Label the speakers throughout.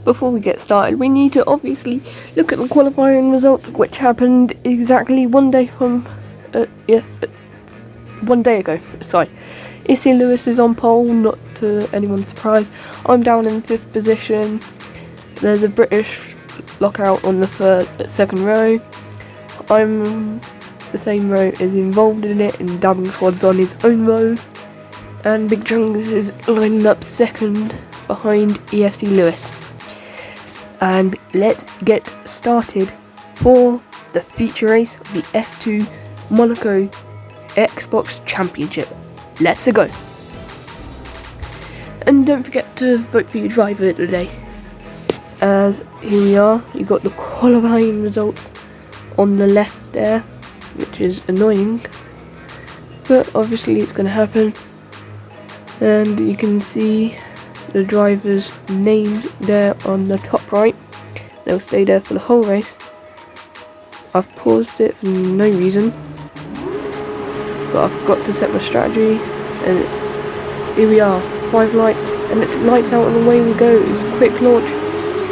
Speaker 1: before we get started, we need to obviously look at the qualifying results, which happened exactly 1 day from 1 day ago. Sorry, Issy Lewis is on pole, not to anyone's surprise. I'm down in 5th position. There's a British lockout on the second row. I'm the same row is involved in it, and Dabbing Squad's on his own row. And Big Chunks is lining up second behind ESC Lewis. And let's get started for the feature race of the F2 Monaco Xbox Championship. Let's go. And don't forget to vote for your driver today. As here we are, you got the qualifying results on the left there, which is annoying, but obviously it's going to happen. And you can see the drivers' names there on the top right. They'll stay there for the whole race. I've paused it for no reason, but I've got to set my strategy, and here we are, 5 lights, and it's lights out and away we go. It's a quick launch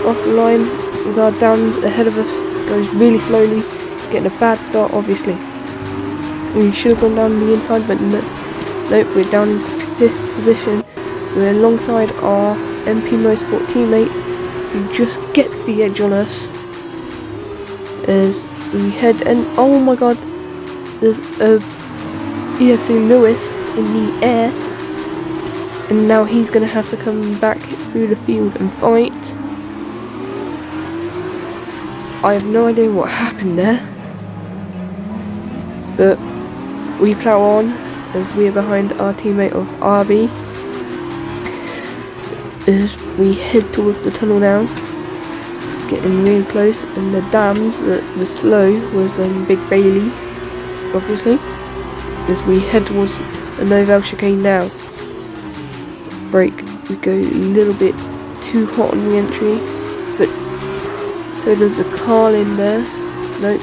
Speaker 1: off the line with our dams ahead of us. Goes really slowly, getting a bad start obviously. We should have gone down the inside, but nope, we're down in 5th position. We're alongside our MP Motorsport teammate, who just gets the edge on us as we head, and oh my god, there's a ESC Lewis in the air, and now he's going to have to come back through the field and fight. I have no idea what happened there, but we plough on as we are behind our teammate of RB as we head towards the tunnel now, getting real close. And the dams that was slow was Big Bailey, obviously, as we head towards the Novel chicane now. Brake, we go a little bit too hot on the entry, but so does the car in there. Nope,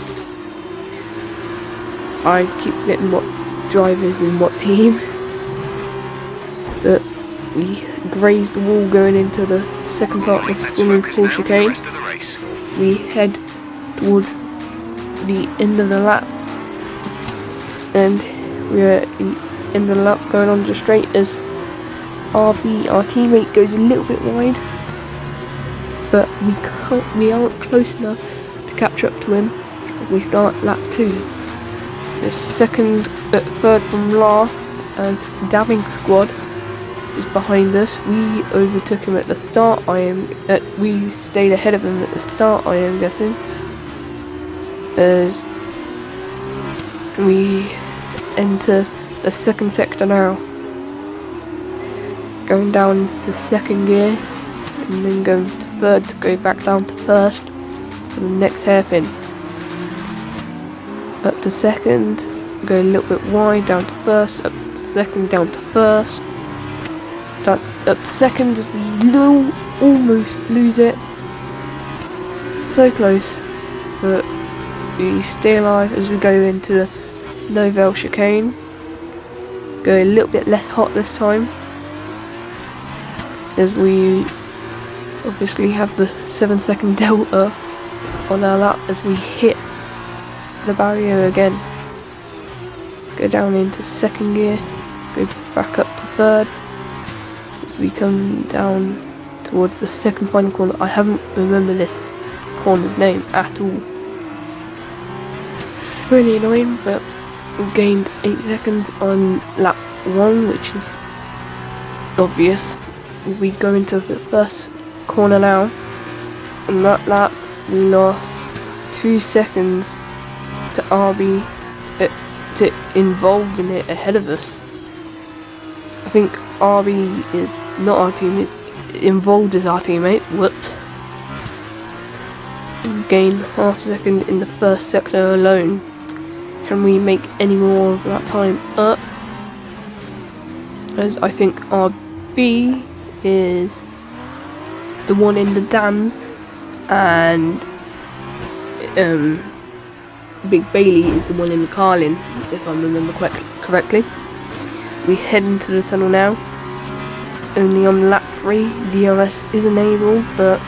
Speaker 1: I keep forgetting what drivers in what team, but we grazed the wall going into the second part of the swimming pool chicane. We head towards the end of the lap, and we're at the end of the lap going on just straight as RB, our teammate, goes a little bit wide, but we aren't close enough to catch up to him as we start lap 2. The third from last, as Dabbing Squad is behind us. We overtook him at the start. We stayed ahead of him at the start, I am guessing, as we enter the second sector now, going down to second gear and then going to third to go back down to first for the next hairpin. Up to second, go a little bit wide, down to first, up to second, down to first, up to second, we almost lose it, so close, but we stay alive as we go into the Novel chicane. Go a little bit less hot this time, as we obviously have the 7-second delta on our lap as we hit the barrier again. Go down into second gear, go back up to third as we come down towards the second final corner. I haven't remembered this corner's name at all. Really annoying, but we gained 8 seconds on lap 1, which is obvious. We go into the first corner now. On that lap we lost 2 seconds to RB to involved in it ahead of us. I think RB is not our teammate, involved as our teammate. Whoops. We gained half a second in the first sector alone. Can we make any more of that time up? As I think RB is the one in the dams, and Big Bailey is the one in the Carlin, if I remember correctly. We head into the tunnel now. Only on lap 3, DRS is enabled, but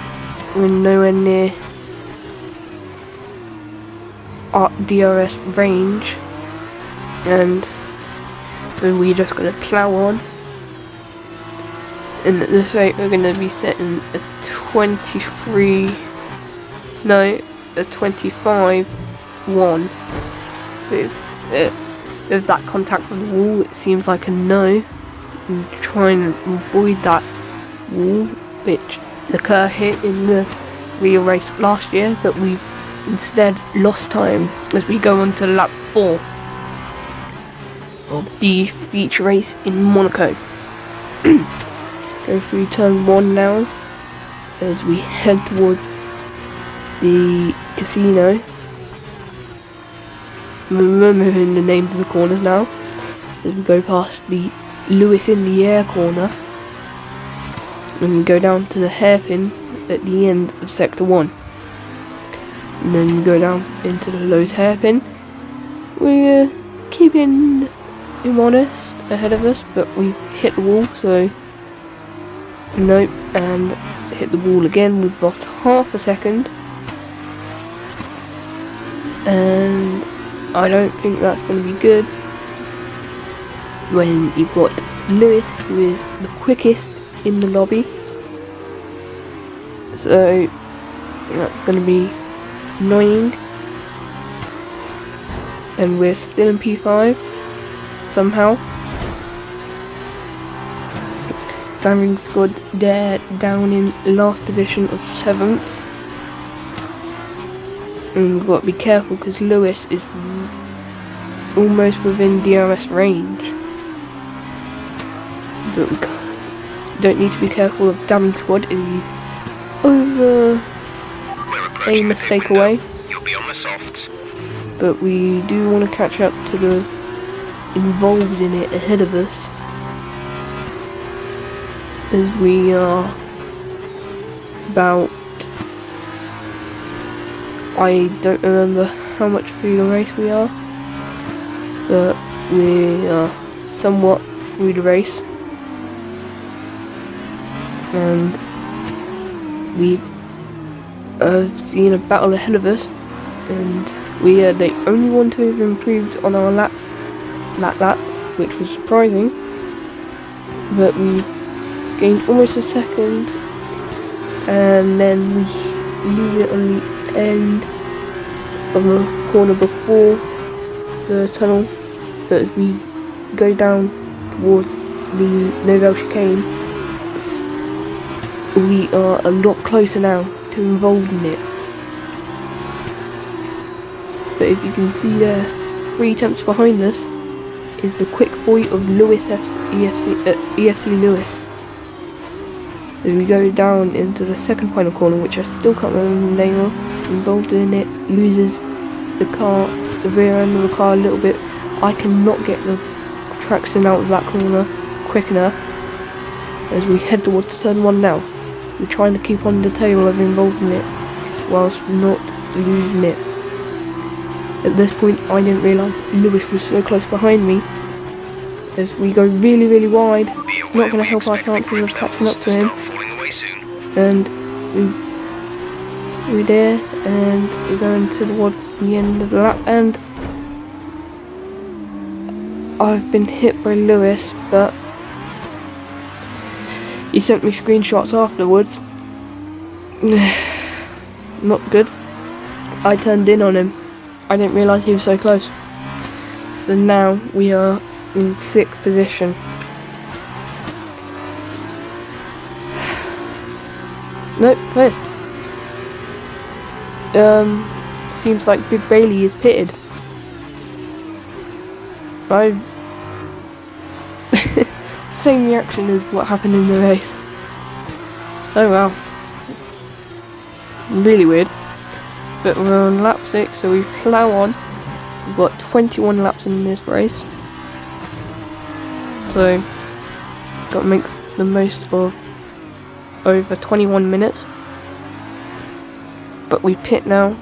Speaker 1: we're nowhere near our DRS range, and so we're just going to plow on. And at this rate we're going to be setting a 25-1 with that contact from the wall. It seems like a no, and try and avoid that wall which the Kerr hit in the real race last year, but we've instead lost time as we go on to lap 4 of the feature race in Monaco. Go through turn 1 now as we head towards the casino. I'm remembering the names of the corners now as we go past the Lewis in the air corner and we go down to the hairpin at the end of sector 1, and then we go down into the Lowe's hairpin. We're keeping him honest ahead of us, but we hit the wall, so nope, and hit the wall again. We've lost half a second, and I don't think that's going to be good when you've got Lewis, who is the quickest in the lobby. So that's going to be annoying, and we're still in P5 somehow. Driving squad there down in last position of 7th, and we've got to be careful because Lewis is almost within DRS range, but we don't need to be careful of damning squad as he's over a mistake away.
Speaker 2: You'll be on the softs.
Speaker 1: But we do want to catch up to the involved in it ahead of us, as we are about, I don't remember how much through the race we are, but we are somewhat through the race, and we have seen a battle ahead of us, and we are the only one to have improved on our lap, which was surprising, but we gained almost a second, and then we lose it on the end of the corner before the tunnel. But as we go down towards the Nouvelle chicane, we are a lot closer now to involved in it. But as you can see there, 3 attempts behind us is the quick boy of Lewis EFC Lewis. As we go down into the second final corner, which I still can't remember the name of, involved in it, loses the car, the rear end of the car a little bit. I cannot get the traction out of that corner quick enough. As we head towards turn 1 now, we're trying to keep on the tail of involved in it whilst not losing it. At this point I didn't realise Lewis was so close behind me. As we go really wide, it's not going to help our chances of catching up to him. And we're there, and we're going towards the end of the lap, and I've been hit by Lewis, but he sent me screenshots afterwards. Not good. I turned in on him. I didn't realise he was so close. So now we are in 6th position. Nope, 5th. Seems like Big Bailey is pitted. Same reaction as what happened in the race. Oh wow. Really weird. But we're on lap 6, so we plough on. We've got 21 laps in this race, so got to make the most of over 21 minutes. But we pit now.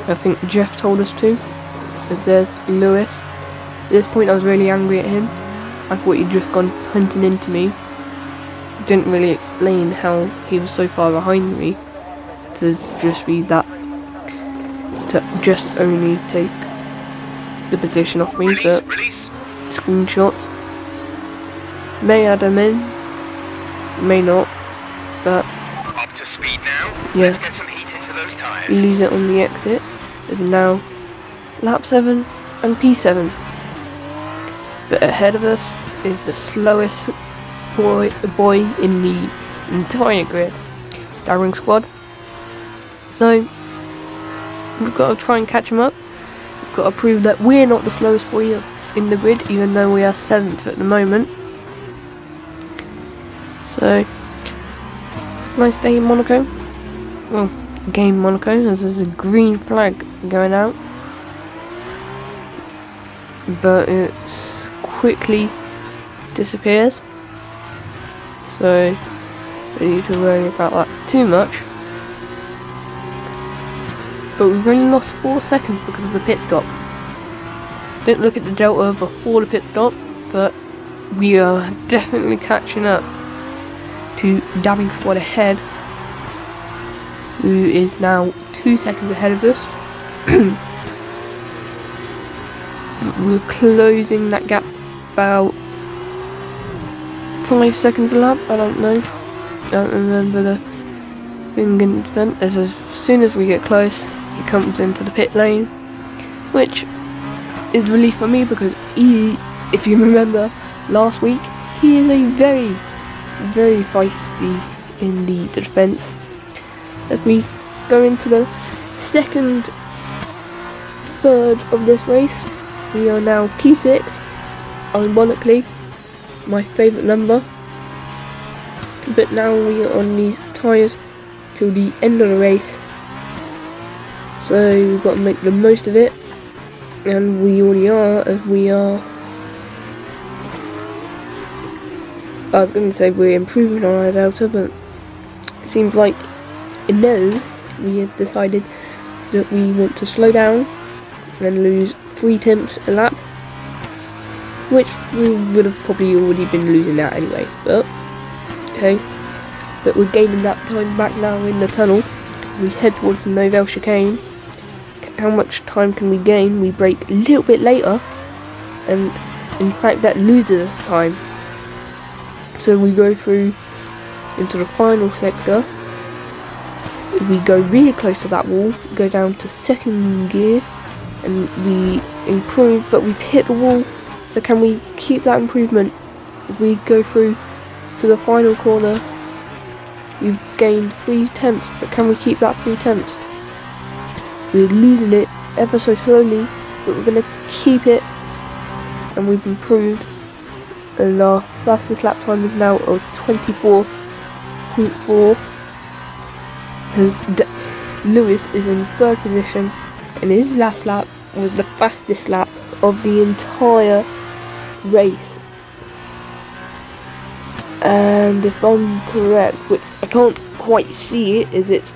Speaker 1: I think Jeff told us to, as there's Lewis. At this point I was really angry at him. I thought he'd just gone hunting into me. Didn't really expect explain how he was so far behind me to just be that, to just only take the position off me, but screenshots may add him in, may not, but
Speaker 2: up to speed now.
Speaker 1: Yeah.
Speaker 2: Let's get some heat into those tires.
Speaker 1: Lose it on the exit. Is now lap 7 and P7. But ahead of us is the slowest boy in the entire grid, Darren Squad. So we've got to try and catch him up. We've got to prove that we're not the slowest boy in the grid, even though we are 7th at the moment. So nice day in Monaco. Well, game Monaco, as there's a green flag going out, but it quickly disappears, so we need to worry about that too much. But we've only lost 4 seconds because of the pit stop. Didn't look at the delta before the pit stop, but we are definitely catching up to Dabbing Squad ahead, who is now 2 seconds ahead of us. We're closing that gap about 5 seconds a lap, I don't know. Don't remember the thing getting spent. As soon as we get close, he comes into the pit lane, which is relief for me because he, if you remember last week, he is a very, very feisty in the defence. As we go into the second third of this race, we are now P6, ironically my favourite number, but now we are on these tyres till the end of the race, so we've got to make the most of it, and we already are, as we are, I was going to say we're improving on our delta, but it seems like no, we have decided that we want to slow down and lose 3 tenths a lap, which we would have probably already been losing that anyway, but okay. But we're gaining that time back now in the tunnel. We head towards the Nouvelle chicane. How much time can we gain? We brake a little bit later, and in fact that loses us time. So we go through into the final sector. We go really close to that wall, go down to 2nd gear, and we improve, but we've hit the wall. So can we keep that improvement? If we go through to the final corner, we've gained 3 tenths, but can we keep that 3 tenths? We're losing it ever so slowly, but we're going to keep it, and we've improved, and our fastest lap time is now of 24.4. Lewis is in 3rd position, and his last lap was the fastest lap of the entire race. And if I'm correct, which I can't quite see it as it's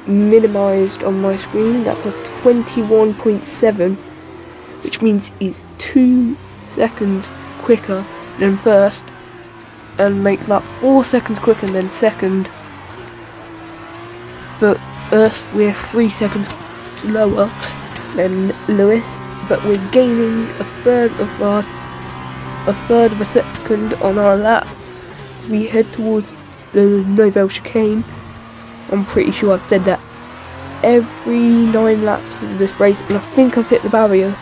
Speaker 1: minimised on my screen, that's a 21.7, which means he's 2 seconds quicker than first, and make that 4 seconds quicker than second. But us, we're 3 seconds slower than Lewis, but we're gaining a third of a second on our lap. We head towards the Nouvelle chicane. I'm pretty sure I've said that every 9 laps of this race, and I think I've hit the barrier,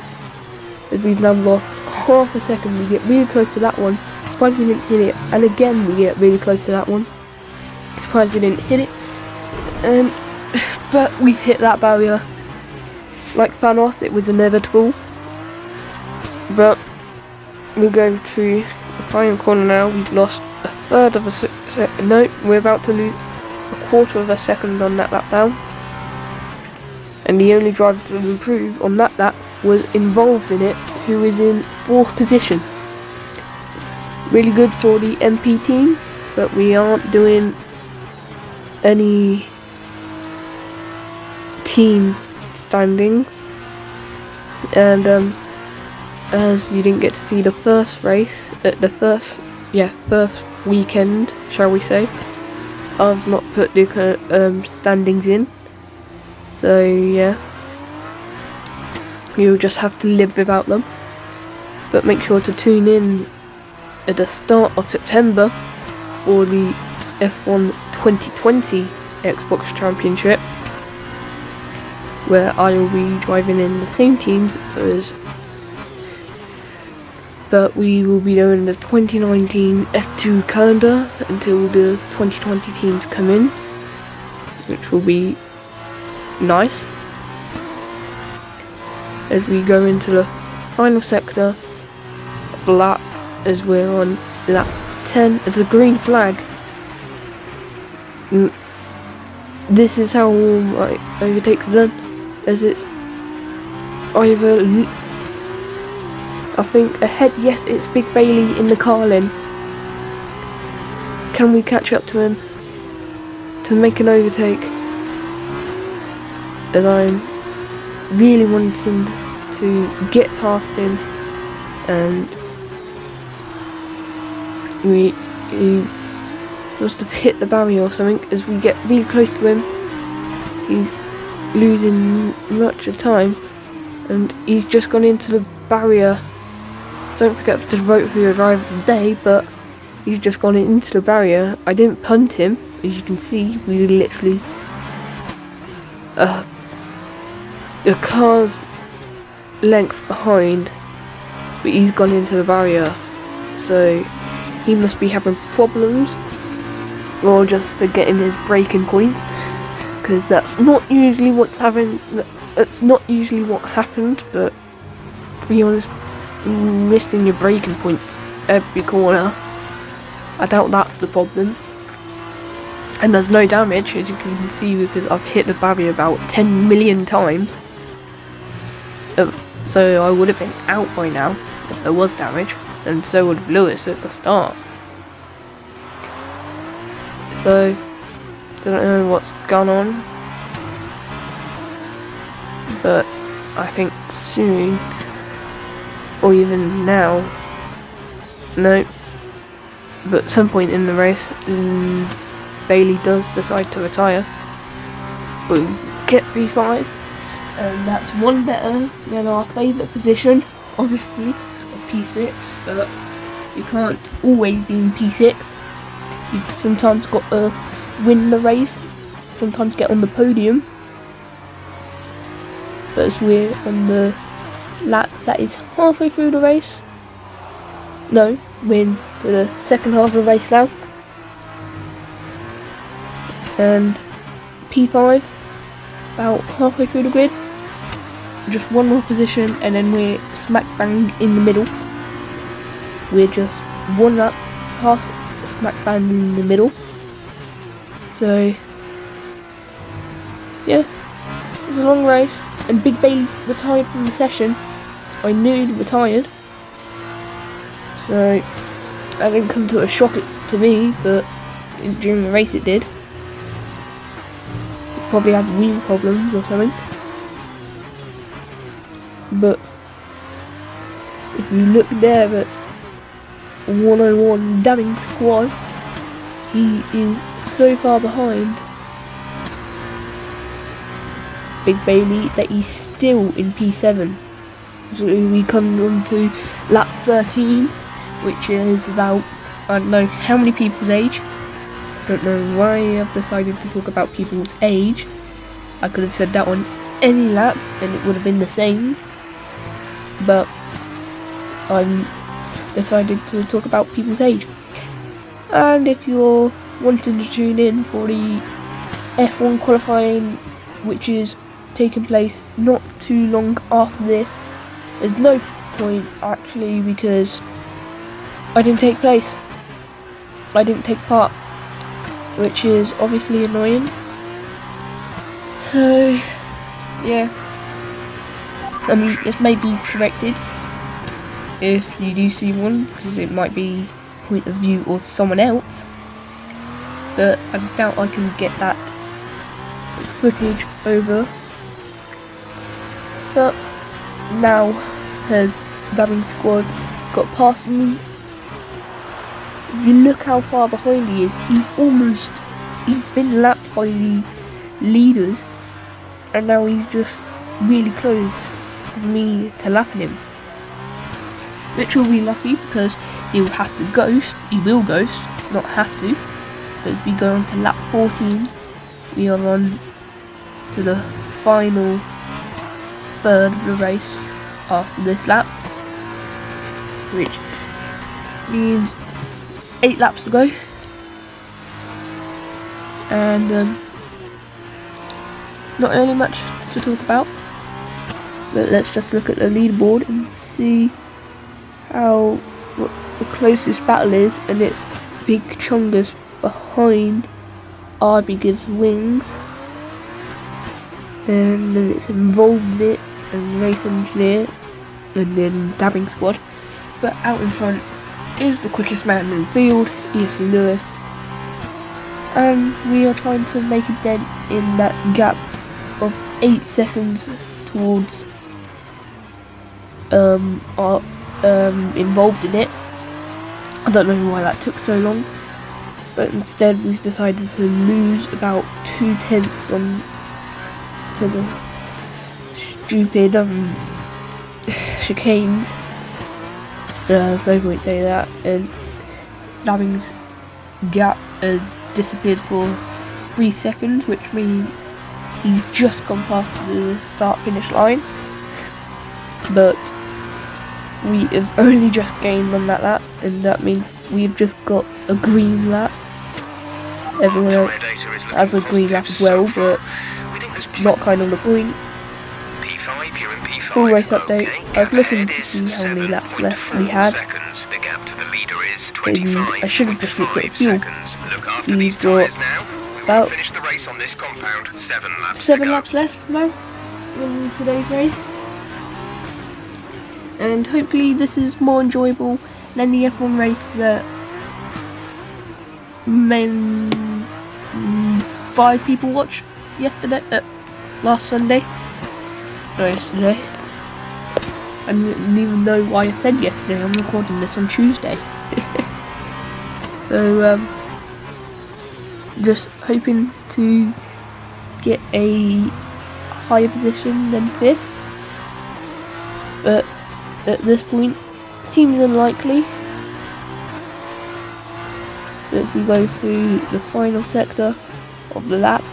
Speaker 1: as we've now lost half a second. We get really close to that one, surprised we didn't hit it, and again we get really close to that one, surprised we didn't hit it, but we've hit that barrier. Like Thanos, it was inevitable, but we go through the final corner now. We've lost a third of a second. No, we're about to lose a quarter of a second on that lap down, and the only driver to improve on that lap was involved in it, who is in 4th position. Really good for the MP team, but we aren't doing any team standings, and as you didn't get to see the first race, first weekend, shall we say. I've not put the standings in, so yeah, you'll just have to live without them. But make sure to tune in at the start of September for the F1 2020 Xbox Championship, where I will be driving in the same teams as, but we will be doing the 2019 F2 calendar until the 2020 teams come in, which will be nice. As we go into the final sector of the lap, as we're on lap 10, as a green flag. This is how my overtake's done, as it's either, I think ahead, yes, it's Big Bailey in the Carlin. Can we catch up to him to make an overtake? As I'm really wanting to get past him, and he must have hit the barrier or something. As we get really close to him, he's losing much of time, and he's just gone into the barrier. Don't forget to vote for your driver of the day, but he's just gone into the barrier. I didn't punt him, as you can see. We literally the car's length behind, but he's gone into the barrier, so he must be having problems, or just forgetting his braking points, because that's not usually that's not usually what happened. But to be honest, missing your braking points every corner, I doubt that's the problem. And there's no damage, as you can see, because I've hit the barrier about 10 million times. So I would have been out by now if there was damage, and so would Lewis at the start. So, I don't know what's gone on, but I think soon, or even now, no, but at some point in the race, Bailey does decide to retire. We'll get P5, and that's one better than our favourite position, obviously, of P6, but you can't always be in P6. You've sometimes got to win the race, sometimes get on the podium. But as we're on the lap that is halfway through the race, no, we're into the second half of the race now, and P5, about halfway through the grid, just one more position, and then we're smack bang in the middle. We're just one lap past smack bang in the middle. So yeah, it was a long race, and Big Bailey's retired from the session. I knew he retired, so that didn't come to a shock to me, but during the race it did. He probably had wheel problems or something. But if you look there at 101 Damming Squad, he is so far behind Big Bailey that he's still in P7. So we come on to lap 13, which is about, I don't know how many people's age. I don't know why I've decided to talk about people's age. I could have said that on any lap and it would have been the same, but I'm decided to talk about people's age. And if you're wanting to tune in for the F1 qualifying, which is taking place not too long after this, there's no point actually, because I didn't take place. I didn't take part, which is obviously annoying. So yeah, I mean, this may be corrected if you do see one, because it might be point of view of someone else, but I doubt I can get that footage over. But now has Dabbing Squad got past me, if you look how far behind he is, he's been lapped by the leaders, and now he's just really close to me to lapping him. Which will be lucky because he'll have to ghost, not have to. So as we go on to lap 14, we are on to the final third of the race after this lap, which means 8 laps to go. And not really much to talk about, but let's just look at the leaderboard and see what the closest battle is, and it's Big Chungus behind RB Gives Wings, and then it's Involved in It and Racengineer, and then Dabbing Squad. But out in front is the quickest man in the field, EFC Lewis, and we are trying to make a dent in that gap of 8 seconds towards our Involved in It. I don't know why that took so long, but instead we've decided to lose about 2/10 on because of stupid chicanes. There's no point saying that. And Dabbing's gap disappeared for 3 seconds, which means he's just gone past the start finish line, but we have only just gained on that lap, and that means we've just got a green lap. Everyone else has a green lap as well, but not kind of the point. Full race update. I was looking to see how many laps left we had, and I should have just looked at fuel. We've got about 7 laps left now in today's race, and hopefully this is more enjoyable than the F1 race that 5 people watched yesterday, last Sunday. No, yesterday. I didn't even know why I said yesterday. I'm recording this on Tuesday. So just hoping to get a higher position than 5th, but at this point seems unlikely. So if we go through the final sector of the lap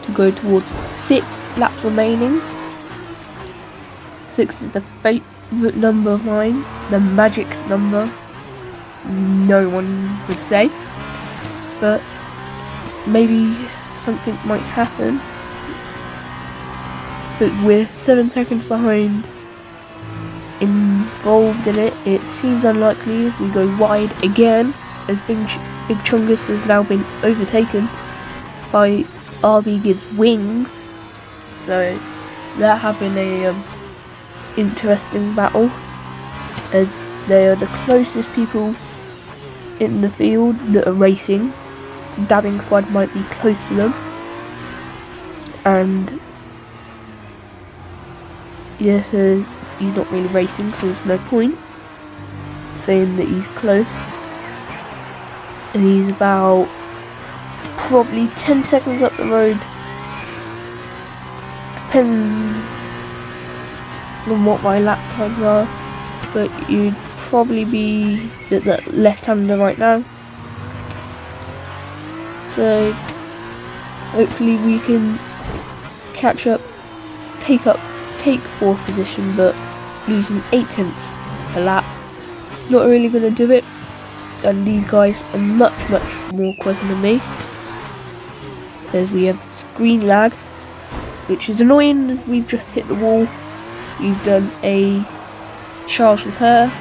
Speaker 1: to go towards 6 laps remaining. 6 is the favourite number of mine, the magic number, no one would say, but maybe something might happen. But we're 7 seconds behind Involved in It. It seems unlikely if we go wide again, as Big Chungus has now been overtaken by RB Gives Wings. So that having a interesting battle, as they are the closest people in the field that are racing. Dabbing Squad might be close to them, and yeah, so he's not really racing, so there's no point saying that he's close. And he's about probably 10 seconds up the road, depends on what my lap times are, but you'd probably be the left-hander right now. So hopefully we can catch up, take 4th position, but losing 8/10 a lap, not really going to do it. And these guys are much more quicker than me, as we have screen lag, which is annoying as we've just hit the wall. We've done a charge repair.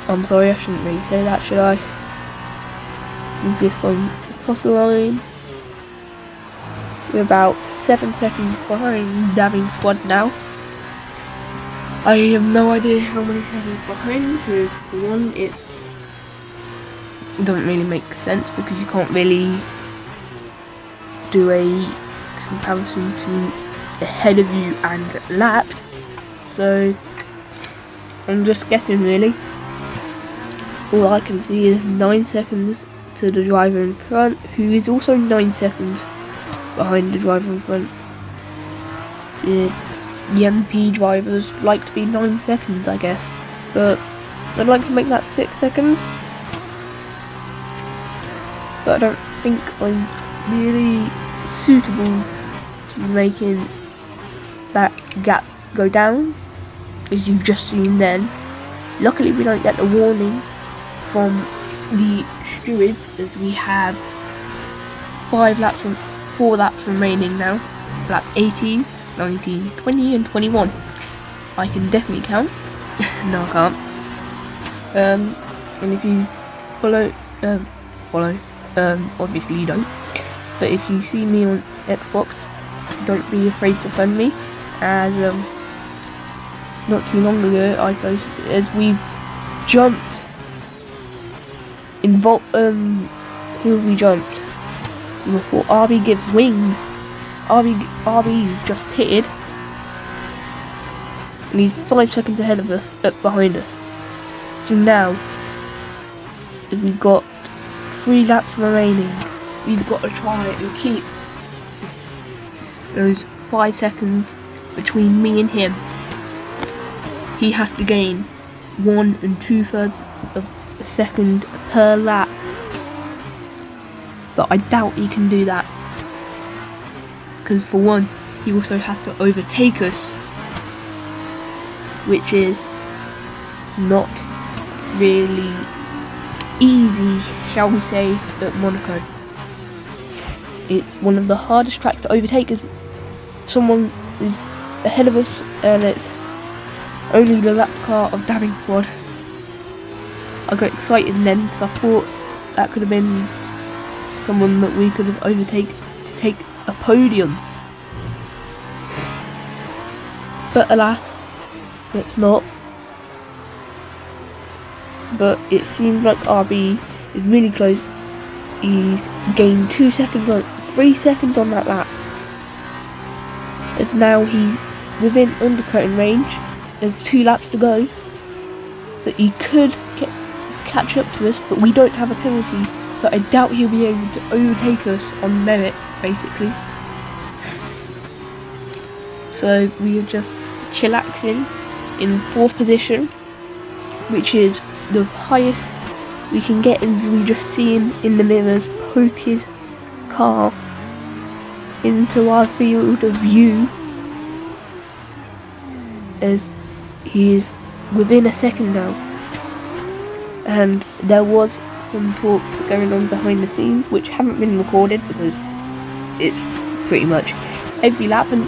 Speaker 1: I'm sorry, I shouldn't really say that, should I? We've just gone across the line. We're about 7 seconds behind Dabbing Squad now. I have no idea how many seconds behind, because for one, it doesn't really make sense because you can't really do a comparison to ahead of you and lapped. So I'm just guessing really. all I can see is 9 seconds to the driver in front, who is also 9 seconds behind the driver in front. The MP drivers like to be 9 seconds, I guess, but I'd like to make that 6 seconds. But I don't think I'm really suitable to making that gap go down, as you've just seen then. Luckily we don't get the warning from the stewards, as we have 4 laps remaining now. Lap 18, 19, 20 and 21. I can definitely count. No, I can't. And if you follow, obviously you don't, but if you see me on Xbox, don't be afraid to friend me, as not too long ago I posted, as we've jumped in who we jumped before. RB gives wings. RB just pitted, and he's 5 seconds ahead of us, behind us. So now, as we've got 3 laps remaining, we've got to try and keep those 5 seconds between me and him. He has to gain 1 2/3 of a second per lap, but I doubt he can do that, because for one, he also has to overtake us, which is not really easy, shall we say, at Monaco. It's one of the hardest tracks to overtake, as someone is ahead of us and it's only the lap car of Dabbing Squad. I got excited then because I thought that could have been someone that we could have overtaken to take a podium. But alas, it's not. But it seems like RB is really close. He's gained 3 seconds on that lap. As now he's within undercutting range. There's 2 laps to go, so he could catch up to us, but we don't have a penalty, so I doubt he'll be able to overtake us on merit, basically. So we are just chillaxing in 4th position, which is the highest we can get, as we just see him in the mirrors poke his car into our field of view, as he is within a second now. And there was some talks going on behind the scenes which haven't been recorded because it's pretty much every lap, and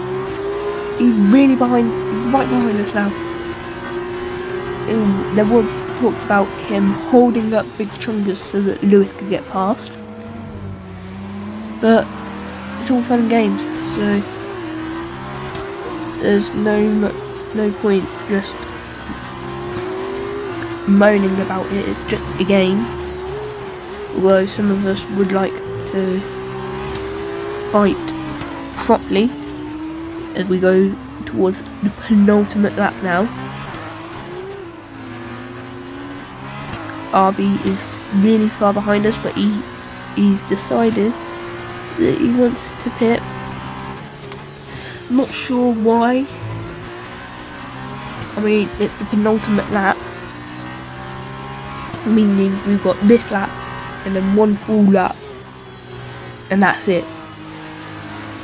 Speaker 1: he's right behind us now. And there was talks about him holding up big chungus so that Lewis could get past, but it's all fun and games, so there's no point just moaning about it. It's just a game, although some of us would like to fight properly as we go towards the penultimate lap now. RB is really far behind us, but he's decided that he wants to pit. I'm not sure why. I mean, it's the penultimate lap, meaning we've got this lap and then 1 full lap, and that's it.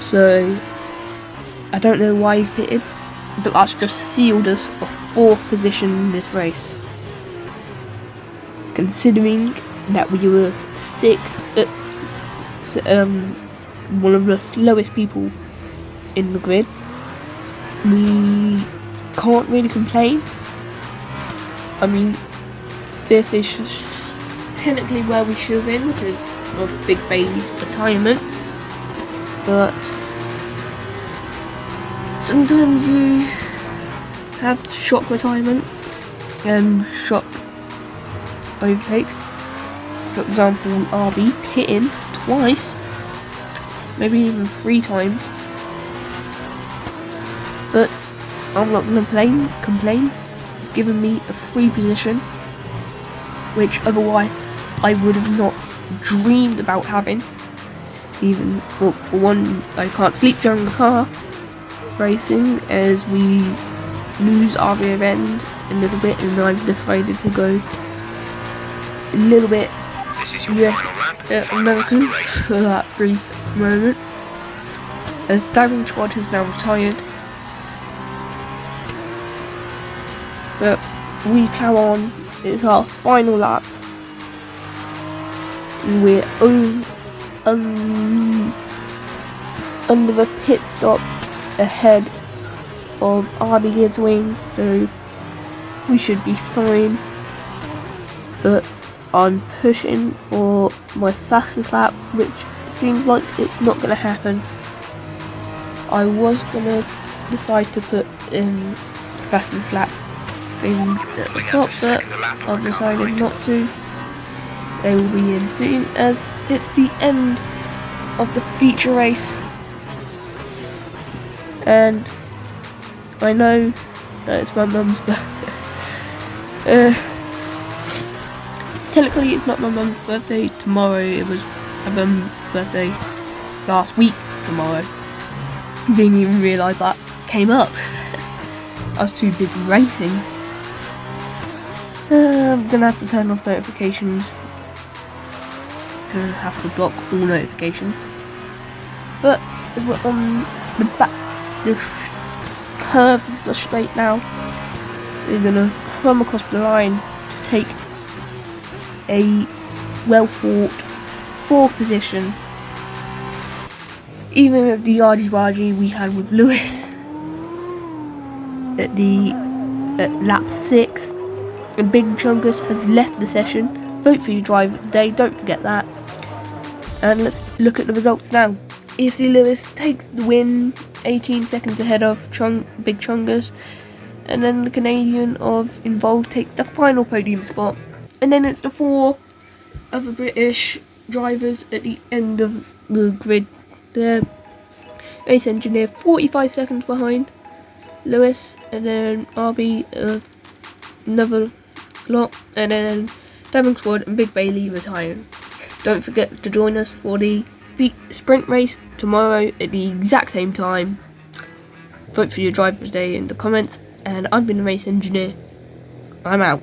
Speaker 1: So I don't know why he's pitted, but that's just sealed us for 4th position in this race, considering that we were 6th, one of the slowest people in the grid. We can't really complain. I mean, 5th is technically where we should have been because of Big Baby's retirement, but sometimes you have shock retirements and shock overtakes. For example, RB pitting twice, maybe even 3 times, but I'm not going to complain. It's given me a free position, which otherwise I would have not dreamed about having. Even, well, for one, I can't sleep during the car racing as we lose our rear end a little bit, and I've decided to go a little bit
Speaker 2: This is your final lap.
Speaker 1: American for that brief moment, as Diving Squad has now retired. But we plow on. It's our final lap. We're under the pit stop ahead of RB Gear's wing, so we should be fine. But I'm pushing for my fastest lap, which seems like it's not going to happen. I was going to decide to put in fastest lap things at the top, but I've decided not to. They will be in soon, as it's the end of the feature race. And I know that it's my mum's birthday. Technically it's not my mum's birthday tomorrow, it was my mum's birthday last week tomorrow. Didn't even realise that came up. I was too busy racing. I'm gonna have to turn off notifications. Gonna have to block all notifications. But as we're on the back, the curve of the straight now, we're gonna come across the line to take a well fought 4th position. Even with the argy-bargy we had with Lewis at lap 6, and Big Chungus has left the session. Vote for your driver today, don't forget that. And let's look at the results now. EFC Lewis takes the win, 18 seconds ahead of Big Chungus, and then the Canadian of Involved takes the final podium spot. And then it's the 4 other British drivers at the end of the grid there. Racengineer 45 seconds behind Lewis, and then RB another lot, and then Diving Squad and Big Bailey retiring. Don't forget to join us for the sprint race tomorrow at the exact same time. Vote for your driver's day in the comments, and I've been the Racengineer. I'm out.